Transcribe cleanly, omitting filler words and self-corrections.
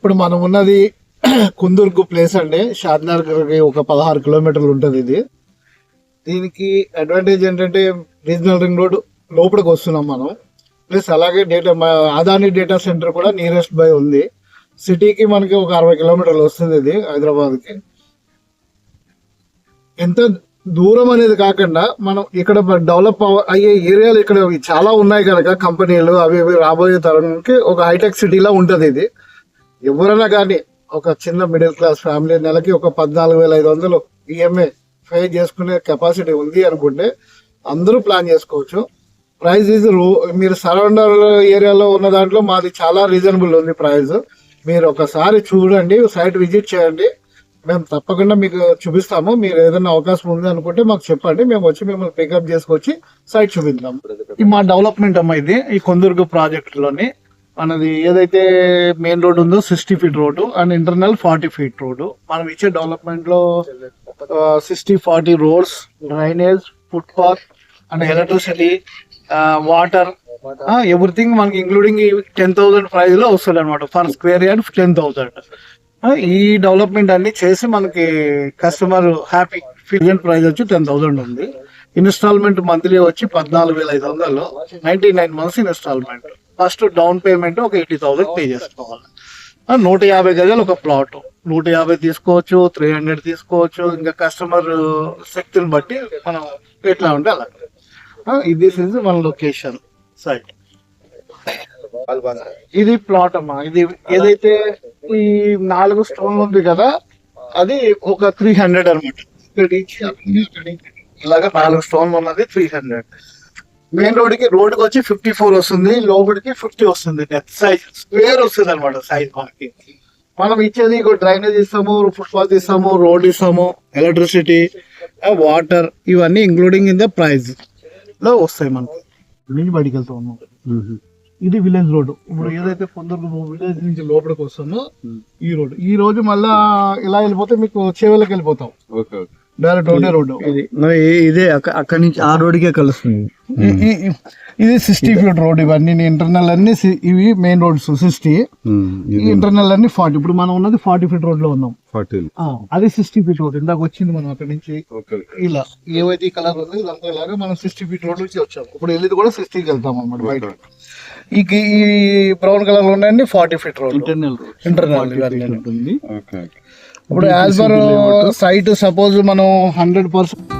ఇప్పుడు మనం ఉన్నది కుందుర్గు ప్లేస్ అండి. షాద్నగర్కి ఒక 16 కిలోమీటర్లు ఉంటుంది ఇది. దీనికి అడ్వాంటేజ్ ఏంటంటే రీజనల్ రింగ్ రోడ్ లోపలికి వస్తున్నాం మనం. ప్లస్ అలాగే అదాని డేటా సెంటర్ కూడా నియరెస్ట్ బై ఉంది. సిటీకి మనకి ఒక 60 కిలోమీటర్లు వస్తుంది ఇది హైదరాబాద్కి. ఎంత దూరం అనేది కాకుండా మనం ఇక్కడ డెవలప్ అయ్యే ఏరియాలు ఇక్కడ చాలా ఉన్నాయి కనుక కంపెనీలు అవి రాబోయే తరానికి ఒక హైటెక్ సిటీలా ఉంటుంది ఇది. ఎవరైనా కానీ ఒక చిన్న మిడిల్ క్లాస్ ఫ్యామిలీ నెలకి ఒక 14,500 ఈఎంఐ పే చేసుకునే కెపాసిటీ ఉంది అనుకుంటే అందరూ ప్లాన్ చేసుకోవచ్చు. ప్రైస్ ఈజ్ మీరు సరౌండర్ ఏరియాలో ఉన్న దాంట్లో మాది చాలా రీజనబుల్ ఉంది ప్రైస్. మీరు ఒకసారి చూడండి, సైట్ విజిట్ చేయండి, మేము తప్పకుండా మీకు చూపిస్తాము. మీరు ఏదైనా అవకాశం ఉంది అనుకుంటే మాకు చెప్పండి, మేము వచ్చి మిమ్మల్ని పికప్ చేసుకొచ్చి సైట్ చూపిద్దాం. ఇది మా డెవలప్మెంట్ అమ్మా. ఇది ఈ కొందుర్గు ప్రాజెక్ట్ లోని మనది ఏదైతే మెయిన్ రోడ్ ఉందో 60 feet road and internal 40 feet road. మనం ఇచ్చే డెవలప్మెంట్ లో 60-40 roads, drainage, footpath and electricity, water, everything మనకి ఇంక్లూడింగ్ 10,000 ప్రైజ్ లో వస్తుంది అనమాట. For square yard 10,000. ఈ డెవలప్మెంట్ అన్ని చేసి మనకి కస్టమర్ హ్యాపీ. ఫిజికల్ ప్రైస్ వచ్చి 10,000 ఉంది. ఇన్స్టాల్మెంట్ మంత్లీ వచ్చి 14,500, 99 months instalment. First down payment ఒక 80,000 పే చేసుకోవాలి. 150 గజాలు ఒక ప్లాట్. 150 తీసుకోవచ్చు, 300 తీసుకోవచ్చు. ఇంకా కస్టమర్ శక్తిని బట్టి మనం ఎట్లా ఉంటే అలా. దిస్ ఇస్ మన లొకేషన్ సైట్. ఇది ప్లాట్ అమ్మా. ఇది ఏదైతే ఈ 4 స్టోన్లు ఉంది కదా, అది ఒక 300 అనమాట. ఇలాగా 4 స్టోన్లు ఉన్నది 300. మెయిన్ రోడ్కి వచ్చి 54 వస్తుంది, లోపలికి 50 వస్తుంది. డెత్ సైజ్ స్క్వేర్ వస్తుంది అనమాట సైజ్ మనకి. మనం ఇచ్చేది డ్రైనేజ్ ఇస్తాము, ఫుట్పాత్ ఇస్తాము, రోడ్ ఇస్తాము, ఎలక్ట్రిసిటీ, వాటర్, ఇవన్నీ ఇంక్లూడింగ్ ఇన్ ద ప్రైజ్ లో వస్తాయి మనకి. నుంచి బయటికి వెళ్తా ఉన్నాం. ఇది విలేజ్ రోడ్. ఇప్పుడు ఏదైతే కొందరు విలేజ్ నుంచి లోపలికి వస్తామో ఈ రోజు మళ్ళా ఇలా వెళ్ళిపోతే మీకు చేవలకి వెళ్ళిపోతాం. డైరెక్ట్ ఒకటే రోడ్డు. ఇదే అక్కడి నుంచి ఆ రోడ్డుకే కలుస్తుంది. ఇది 60 ఫీట్ రోడ్. ఇవన్నీ ఇంటర్నల్ అన్ని ఇవి మెయిన్ రోడ్స్ 60, ఇంటర్నల్ అన్ని 40. ఇప్పుడు మనం ఉన్నది 40 ఫీట్ రోడ్ లో ఉన్నాం. అది 60 ఫీట్ రోడ్. ఇందాక వచ్చింది మనం అక్కడి నుంచి ఇలా ఏవైతే కలర్ ఉంది ఇదంతా ఇలాగా మనం 60 ఫీట్ రోడ్ నుంచి వచ్చాం. ఇప్పుడు వెళ్ళేది కూడా 60కి వెళ్తాం అనమాట బయట. ఈ బ్రౌన్ కలర్ లో ఉన్నాయండి 40 ఫీట్ రోడ్ ఇంటర్నల్ ఉంటుంది. ఇప్పుడు యాజ్ పర్ సైట్ సపోజ్ మనం 100%